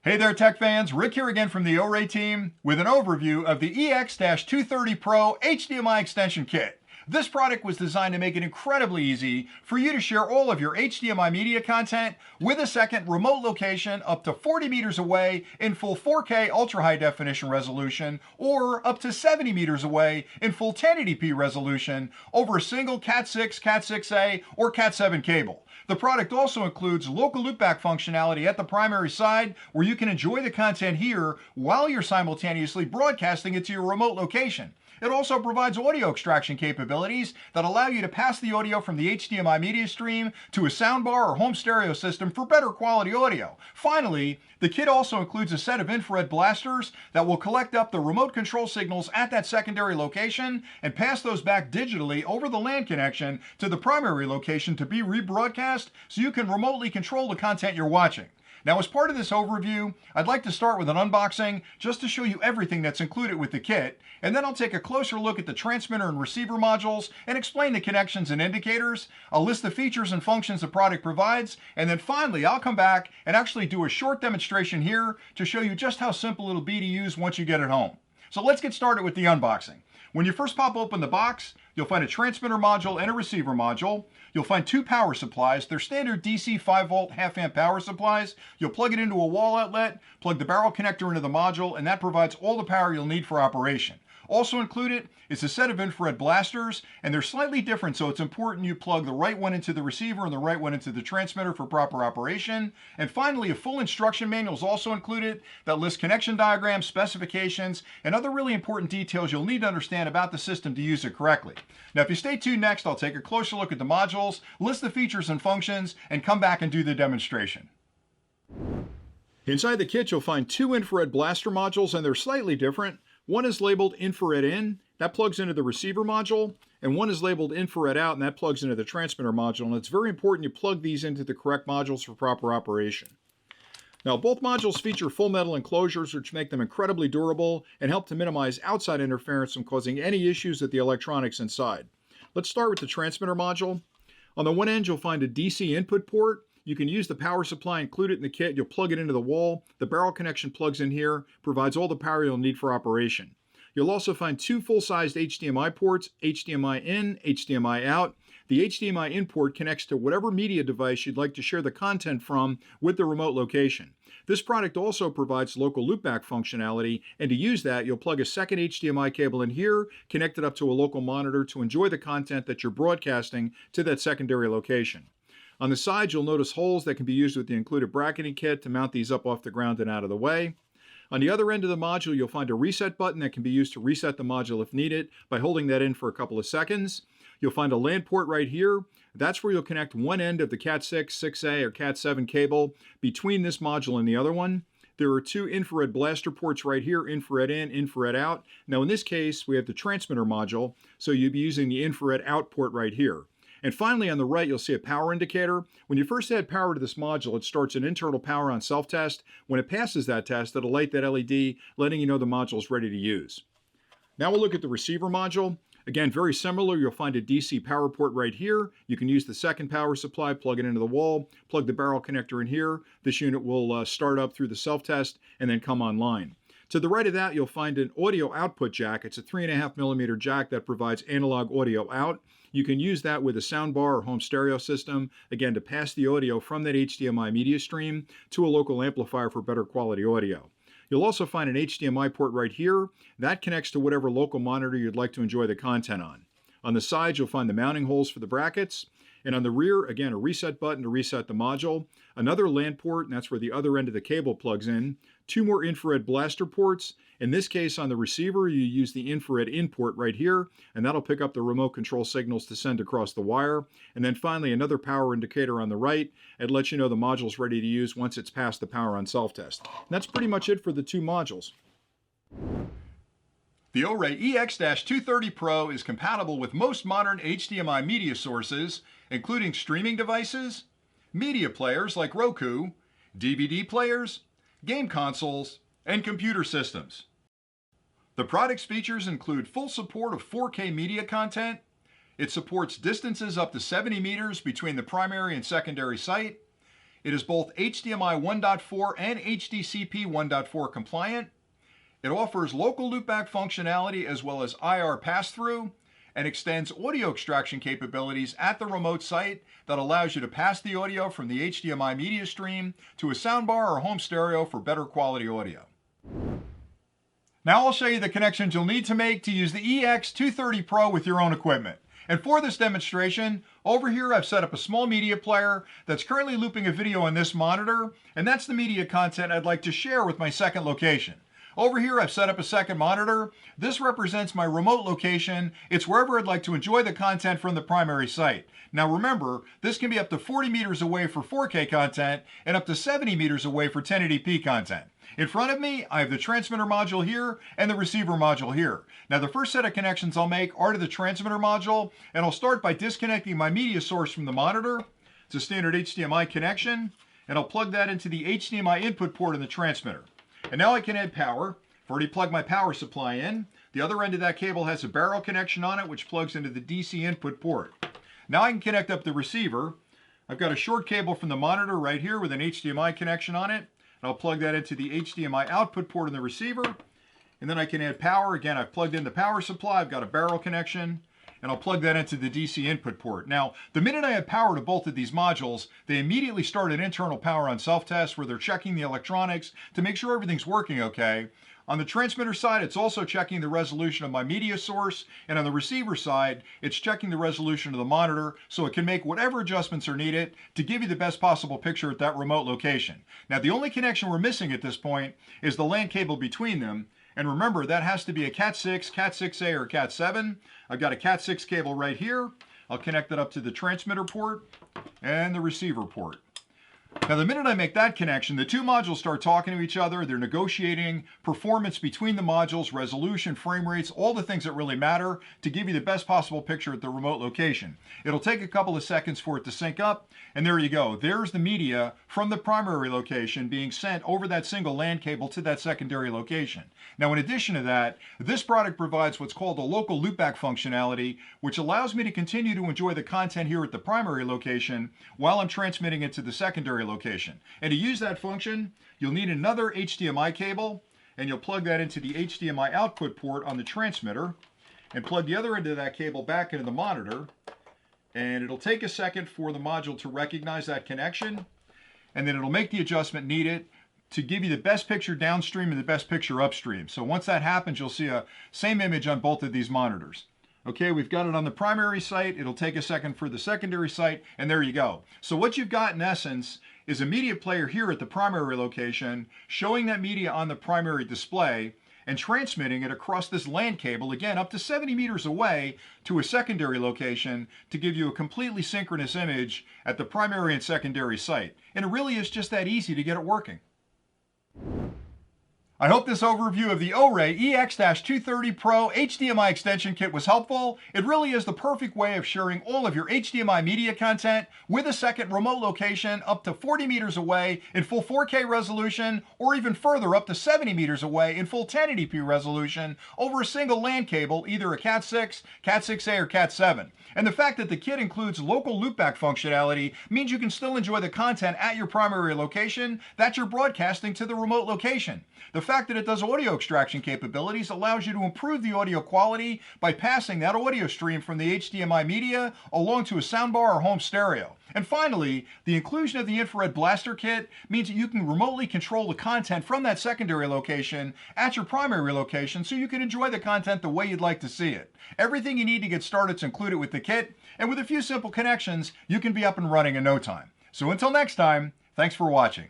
Hey there, tech fans. Rick here again from the OREI team with an overview of the EX-230PRO HDMI extension kit. This product was designed to make it incredibly easy for you to share all of your HDMI media content with a second remote location up to 40 meters away in full 4K ultra high definition resolution or up to 70 meters away in full 1080p resolution over a single CAT6, CAT6A, or CAT7 cable. The product also includes local loopback functionality at the primary side where you can enjoy the content here while you're simultaneously broadcasting it to your remote location. It also provides audio extraction capabilities that allow you to pass the audio from the HDMI media stream to a soundbar or home stereo system for better quality audio. Finally, the kit also includes a set of infrared blasters that will collect up the remote control signals at that secondary location and pass those back digitally over the LAN connection to the primary location to be rebroadcast so you can remotely control the content you're watching. Now, as part of this overview, I'd like to start with an unboxing just to show you everything that's included with the kit, and then I'll take a closer look at the transmitter and receiver modules and explain the connections and indicators. I'll list the features and functions the product provides, and then finally I'll come back and actually do a short demonstration here to show you just how simple it'll be to use once you get it home. So let's get started with the unboxing. When you first pop open the box, you'll find a transmitter module and a receiver module. You'll find two power supplies. They're standard DC 5-volt half-amp power supplies. You'll plug it into a wall outlet, plug the barrel connector into the module, and that provides all the power you'll need for operation. Also included is a set of infrared blasters, and they're slightly different, so it's important you plug the right one into the receiver and the right one into the transmitter for proper operation. And finally, a full instruction manual is also included that lists connection diagrams, specifications, and other really important details you'll need to understand about the system to use it correctly. Now, if you stay tuned next, I'll take a closer look at the modules, list the features and functions, and come back and do the demonstration. Inside the kit, you'll find two infrared blaster modules, and they're slightly different. One is labeled infrared in, that plugs into the receiver module, and one is labeled infrared out, and that plugs into the transmitter module. And it's very important you plug these into the correct modules for proper operation. Now, both modules feature full metal enclosures, which make them incredibly durable and help to minimize outside interference from causing any issues with the electronics inside. Let's start with the transmitter module. On the one end, you'll find a DC input port. You can use the power supply included in the kit. You'll plug it into the wall. The barrel connection plugs in here, provides all the power you'll need for operation. You'll also find two full-sized HDMI ports, HDMI in, HDMI out. The HDMI in port connects to whatever media device you'd like to share the content from with the remote location. This product also provides local loopback functionality, and to use that, you'll plug a second HDMI cable in here, connect it up to a local monitor to enjoy the content that you're broadcasting to that secondary location. On the sides, you'll notice holes that can be used with the included bracketing kit to mount these up off the ground and out of the way. On the other end of the module, you'll find a reset button that can be used to reset the module if needed by holding that in for a couple of seconds. You'll find a LAN port right here. That's where you'll connect one end of the CAT6, 6A, or CAT7 cable between this module and the other one. There are two infrared blaster ports right here, infrared in, infrared out. Now in this case, we have the transmitter module, so you'll be using the infrared out port right here. And finally, on the right, you'll see a power indicator. When you first add power to this module, it starts an internal power on self-test. When it passes that test, it'll light that LED, letting you know the module is ready to use. Now we'll look at the receiver module. Again, very similar. You'll find a DC power port right here. You can use the second power supply, plug it into the wall, plug the barrel connector in here. This unit will start up through the self-test and then come online. To the right of that, you'll find an audio output jack. It's a 3.5mm jack that provides analog audio out. You can use that with a soundbar or home stereo system, again, to pass the audio from that HDMI media stream to a local amplifier for better quality audio. You'll also find an HDMI port right here. That connects to whatever local monitor you'd like to enjoy the content on. On the sides, you'll find the mounting holes for the brackets. And on the rear, again, a reset button to reset the module. Another LAN port, and that's where the other end of the cable plugs in. Two more infrared blaster ports. In this case, on the receiver, you use the infrared in port right here, and that'll pick up the remote control signals to send across the wire. And then finally, another power indicator on the right. It lets you know the module's ready to use once it's passed the power on self-test. And that's pretty much it for the two modules. The OREI EX-230PRO is compatible with most modern HDMI media sources, including streaming devices, media players like Roku, DVD players, game consoles, and computer systems. The product's features include full support of 4K media content. It supports distances up to 70 meters between the primary and secondary site. It is both HDMI 1.4 and HDCP 1.4 compliant. It offers local loopback functionality as well as IR pass-through, and extends audio extraction capabilities at the remote site that allows you to pass the audio from the HDMI media stream to a soundbar or home stereo for better quality audio. Now I'll show you the connections you'll need to make to use the EX-230PRO with your own equipment. And for this demonstration, over here I've set up a small media player that's currently looping a video on this monitor, and that's the media content I'd like to share with my second location. Over here I've set up a second monitor. This represents my remote location. It's wherever I'd like to enjoy the content from the primary site. Now remember, this can be up to 40 meters away for 4K content and up to 70 meters away for 1080p content. In front of me, I have the transmitter module here and the receiver module here. Now the first set of connections I'll make are to the transmitter module, and I'll start by disconnecting my media source from the monitor. It's a standard HDMI connection, and I'll plug that into the HDMI input port in the transmitter. And now I can add power. I've already plugged my power supply in. The other end of that cable has a barrel connection on it, which plugs into the DC input port. Now I can connect up the receiver. I've got a short cable from the monitor right here with an HDMI connection on it. And I'll plug that into the HDMI output port in the receiver. And then I can add power. Again, I've plugged in the power supply. I've got a barrel connection. And I'll plug that into the DC input port. Now, the minute I have power to both of these modules, they immediately start an internal power on self-test where they're checking the electronics to make sure everything's working okay. On the transmitter side, it's also checking the resolution of my media source, and on the receiver side, it's checking the resolution of the monitor so it can make whatever adjustments are needed to give you the best possible picture at that remote location. Now, the only connection we're missing at this point is the LAN cable between them. And remember, that has to be a CAT6, CAT6A, or CAT7. I've got a CAT6 cable right here. I'll connect it up to the transmitter port and the receiver port. Now, the minute I make that connection, the two modules start talking to each other. They're negotiating performance between the modules, resolution, frame rates, all the things that really matter to give you the best possible picture at the remote location. It'll take a couple of seconds for it to sync up, and there you go. There's the media from the primary location being sent over that single LAN cable to that secondary location. Now, in addition to that, this product provides what's called a local loopback functionality, which allows me to continue to enjoy the content here at the primary location while I'm transmitting it to the secondary location. And to use that function, you'll need another HDMI cable, and you'll plug that into the HDMI output port on the transmitter, and plug the other end of that cable back into the monitor. And it'll take a second for the module to recognize that connection, and then it'll make the adjustment needed to give you the best picture downstream and the best picture upstream. So once that happens, you'll see a same image on both of these monitors. Okay, we've got it on the primary site. It'll take a second for the secondary site, and there you go. So what you've got in essence is a media player here at the primary location, showing that media on the primary display and transmitting it across this LAN cable, again, up to 70 meters away to a secondary location to give you a completely synchronous image at the primary and secondary site. And it really is just that easy to get it working. I hope this overview of the OREI EX-230PRO HDMI extension kit was helpful. It really is the perfect way of sharing all of your HDMI media content with a second remote location up to 40 meters away in full 4K resolution, or even further up to 70 meters away in full 1080p resolution over a single LAN cable, either a CAT6, CAT6A, or CAT7. And the fact that the kit includes local loopback functionality means you can still enjoy the content at your primary location that you're broadcasting to the remote location. The fact that it does audio extraction capabilities allows you to improve the audio quality by passing that audio stream from the HDMI media along to a soundbar or home stereo. And finally, the inclusion of the infrared blaster kit means that you can remotely control the content from that secondary location at your primary location so you can enjoy the content the way you'd like to see it. Everything you need to get started is included with the kit, and with a few simple connections, you can be up and running in no time. So until next time, thanks for watching.